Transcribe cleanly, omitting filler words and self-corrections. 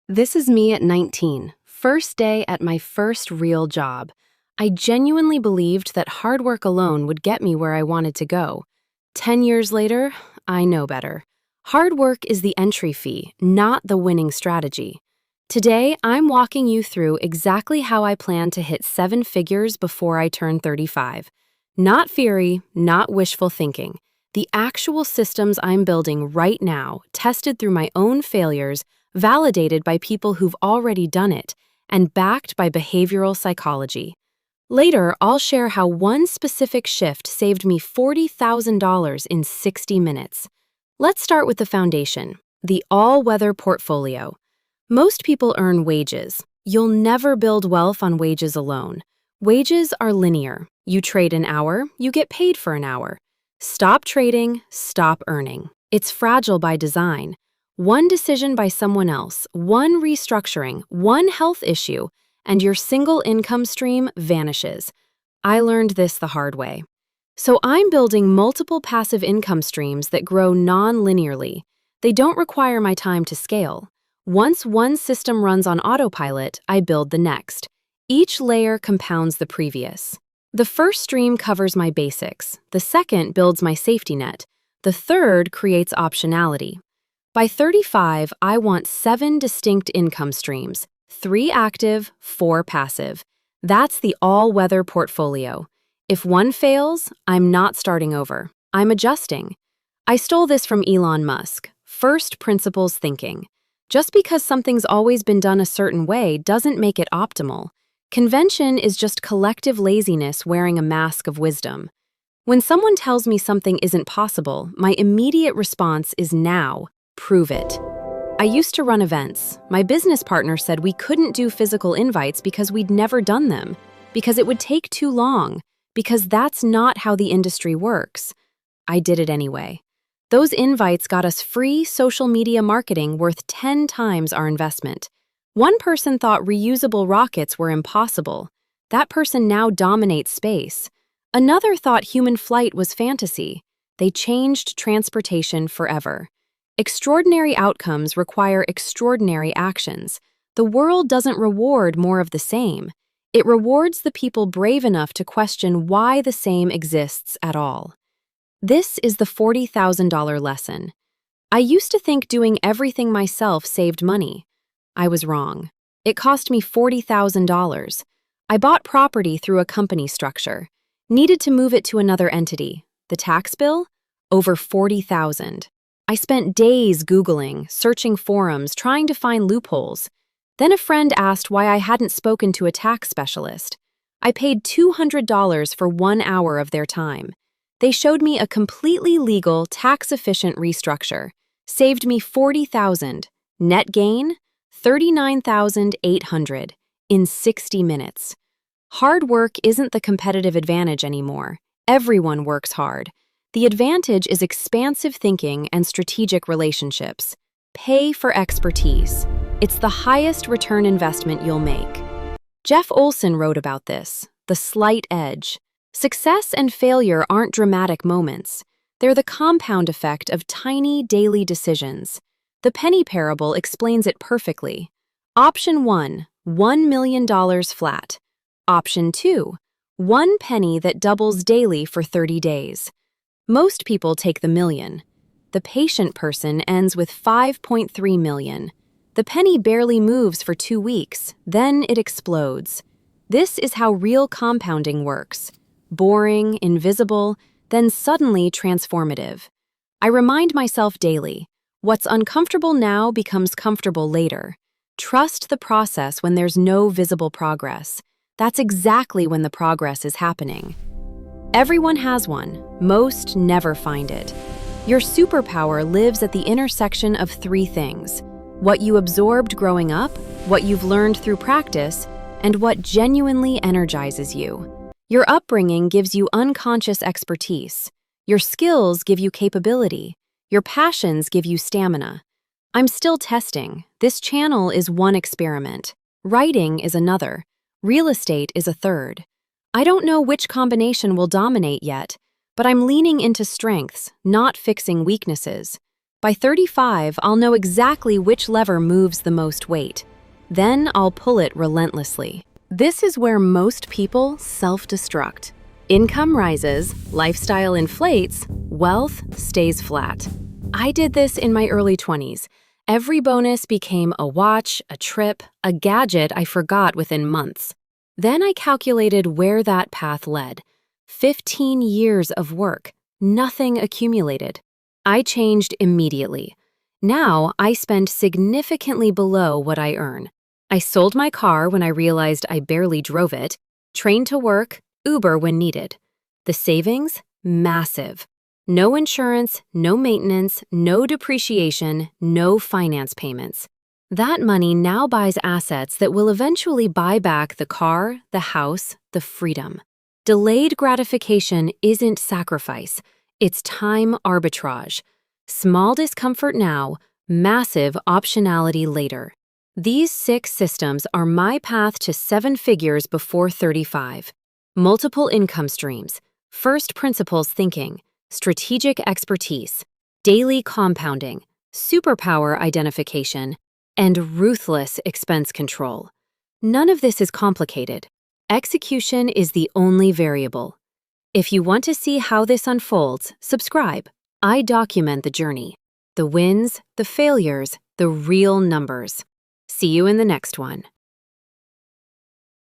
This is me at 19, first day at my first real job. I genuinely believed that hard work alone would get me where I wanted to go. 10 years later, I know better. Hard work is the entry fee, not the winning strategy. Today, I'm walking you through exactly how I plan to hit 7 figures before I turn 35. Not theory, not wishful thinking. The actual systems I'm building right now, tested through my own failures, validated by people who've already done it, and backed by behavioral psychology. Later, I'll share how one specific shift saved me $40,000 in 60 minutes. Let's start with the foundation, the all-weather portfolio. Most people earn wages. You'll never build wealth on wages alone. Wages are linear. You trade an hour, you get paid for an hour. Stop trading, stop earning. It's fragile by design. One decision by someone else, one restructuring, one health issue, and your single income stream vanishes. I learned this the hard way. So I'm building multiple passive income streams that grow non-linearly. They don't require my time to scale. Once one system runs on autopilot, I build the next. Each layer compounds the previous. The first stream covers my basics. The second builds my safety net. The third creates optionality. By 35, I want 7 distinct income streams, 3 active, 4 passive. That's the all-weather portfolio. If one fails, I'm not starting over. I'm adjusting. I stole this from Elon Musk. First principles thinking. Just because something's always been done a certain way doesn't make it optimal. Convention is just collective laziness wearing a mask of wisdom. When someone tells me something isn't possible, my immediate response is now. Prove it. I used to run events. My business partner said we couldn't do physical invites because we'd never done them, because it would take too long, because that's not how the industry works. I did it anyway. Those invites got us free social media marketing worth 10 times our investment. One person thought reusable rockets were impossible. That person now dominates space. Another thought human flight was fantasy. They changed transportation forever. Extraordinary outcomes require extraordinary actions. The world doesn't reward more of the same. It rewards the people brave enough to question why the same exists at all. This is the $40,000 lesson. I used to think doing everything myself saved money. I was wrong. It cost me $40,000. I bought property through a company structure. Needed to move it to another entity. The tax bill? Over $40,000. I spent days Googling, searching forums, trying to find loopholes. Then a friend asked why I hadn't spoken to a tax specialist. I paid $200 for 1 hour of their time. They showed me a completely legal, tax-efficient restructure. Saved me $40,000. Net gain? $39,800 in 60 minutes. Hard work isn't the competitive advantage anymore. Everyone works hard. The advantage is expansive thinking and strategic relationships. Pay for expertise. It's the highest return investment you'll make. Jeff Olson wrote about this, the slight edge. Success and failure aren't dramatic moments. They're the compound effect of tiny daily decisions. The penny parable explains it perfectly. Option 1, $1 million flat. Option 2, 1 penny that doubles daily for 30 days. Most people take the million. The patient person ends with 5.3 million. The penny barely moves for 2 weeks, then it explodes. This is how real compounding works. Boring, invisible, then suddenly transformative. I remind myself daily, what's uncomfortable now becomes comfortable later. Trust the process when there's no visible progress. That's exactly when the progress is happening. Everyone has one. Most never find it. Your superpower lives at the intersection of 3 things: what you absorbed growing up, what you've learned through practice, and what genuinely energizes you. Your upbringing gives you unconscious expertise. Your skills give you capability. Your passions give you stamina. I'm still testing. This channel is one experiment. Writing is another. Real estate is a third. I don't know which combination will dominate yet, but I'm leaning into strengths, not fixing weaknesses. By 35, I'll know exactly which lever moves the most weight. Then I'll pull it relentlessly. This is where most people self-destruct. Income rises, lifestyle inflates, wealth stays flat. I did this in my early 20s. Every bonus became a watch, a trip, a gadget I forgot within months. Then I calculated where that path led. 15 years of work, nothing accumulated. I changed immediately. Now I spend significantly below what I earn. I sold my car when I realized I barely drove it, trained to work, Uber when needed. The savings? Massive. No insurance, no maintenance, no depreciation, no finance payments. That money now buys assets that will eventually buy back the car, the house, the freedom. Delayed gratification isn't sacrifice, it's time arbitrage. Small discomfort now, massive optionality later. These 6 systems are my path to 7 figures before 35. Multiple income streams, first principles thinking, strategic expertise, daily compounding, superpower identification, and ruthless expense control. None of this is complicated. Execution is the only variable. If you want to see how this unfolds, subscribe. I document the journey, the wins, the failures, the real numbers. See you in the next one.